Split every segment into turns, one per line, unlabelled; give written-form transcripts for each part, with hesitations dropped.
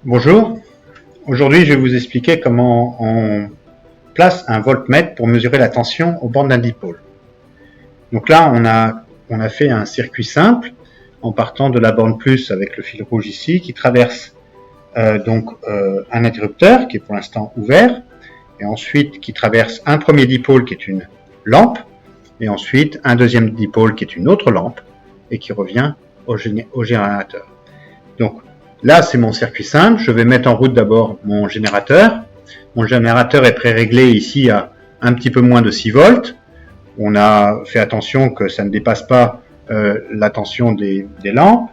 Bonjour, aujourd'hui je vais vous expliquer comment on place un voltmètre pour mesurer la tension aux bornes d'un dipôle. Donc là on a fait un circuit simple en partant de la borne plus avec le fil rouge ici qui traverse un interrupteur qui est pour l'instant ouvert et ensuite qui traverse un premier dipôle qui est une lampe et ensuite un deuxième dipôle qui est une autre lampe et qui revient au générateur. Donc là, c'est mon circuit simple. Je vais mettre en route d'abord mon générateur. Mon générateur est pré-réglé ici à un petit peu moins de 6 volts. On a fait attention que ça ne dépasse pas la tension des lampes.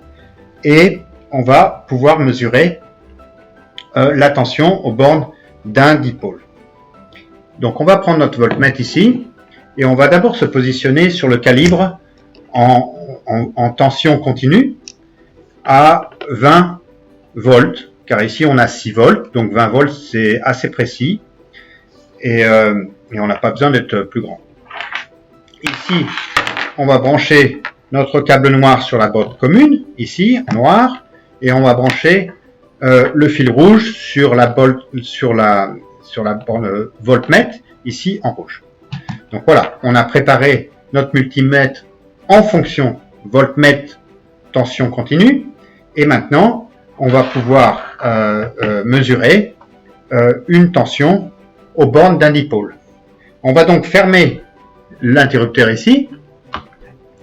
Et on va pouvoir mesurer la tension aux bornes d'un dipôle. Donc on va prendre notre voltmètre ici et on va d'abord se positionner sur le calibre en tension continue à 20 volts, car ici on a 6 volts, donc 20 volts c'est assez précis et on n'a pas besoin d'être plus grand. Ici, on va brancher notre câble noir sur la borne commune, ici en noir, et on va brancher le fil rouge sur la borne voltmètre, ici en rouge. Donc voilà, on a préparé notre multimètre en fonction voltmètre tension continue, et maintenant on va pouvoir mesurer une tension aux bornes d'un dipôle. On va donc fermer l'interrupteur ici.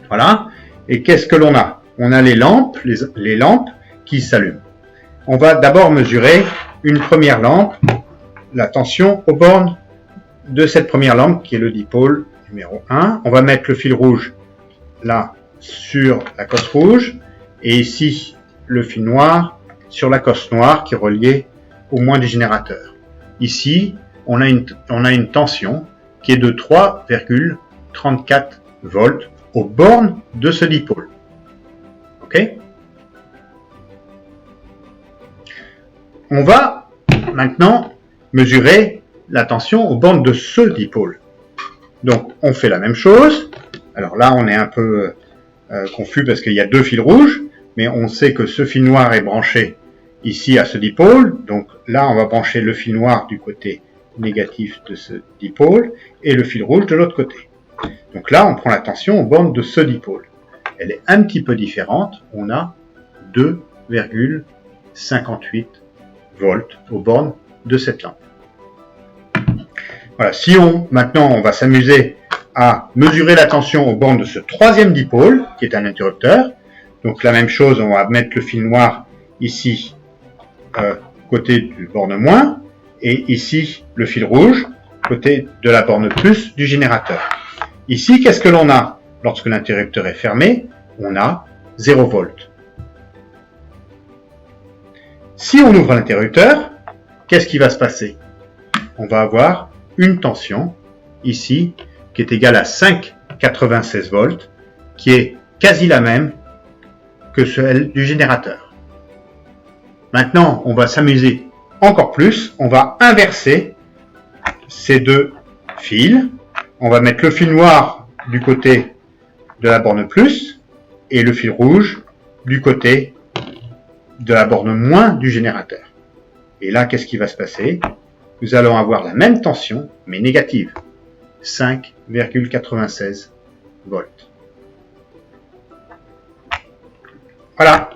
Voilà. Et qu'est-ce que l'on a? On a les lampes qui s'allument. On va d'abord mesurer une première lampe, la tension aux bornes de cette première lampe qui est le dipôle numéro 1. On va mettre le fil rouge là sur la cosse rouge et ici le fil noir sur la cosse noire qui est reliée au moins du générateur. Ici, on a une tension qui est de 3,34 volts aux bornes de ce dipôle. Ok? On va maintenant mesurer la tension aux bornes de ce dipôle. Donc, on fait la même chose. Alors là, on est un peu confus parce qu'il y a deux fils rouges, mais on sait que ce fil noir est branché ici à ce dipôle. Donc là, on va brancher le fil noir du côté négatif de ce dipôle et le fil rouge de l'autre côté. Donc là, on prend la tension aux bornes de ce dipôle. Elle est un petit peu différente. On a 2,58 volts aux bornes de cette lampe. Voilà. Maintenant, on va s'amuser à mesurer la tension aux bornes de ce troisième dipôle, qui est un interrupteur. Donc la même chose, on va mettre le fil noir ici, côté du borne moins, et ici le fil rouge, côté de la borne plus du générateur. Ici, qu'est-ce que l'on a? Lorsque l'interrupteur est fermé, on a 0 volts. Si on ouvre l'interrupteur, qu'est-ce qui va se passer? On va avoir une tension, ici, qui est égale à 5,96 volts, qui est quasi la même que celle du générateur. Maintenant, on va s'amuser encore plus. On va inverser ces deux fils. On va mettre le fil noir du côté de la borne plus et le fil rouge du côté de la borne moins du générateur. Et là, qu'est-ce qui va se passer? Nous allons avoir la même tension, mais négative. 5,96 volts. Voilà.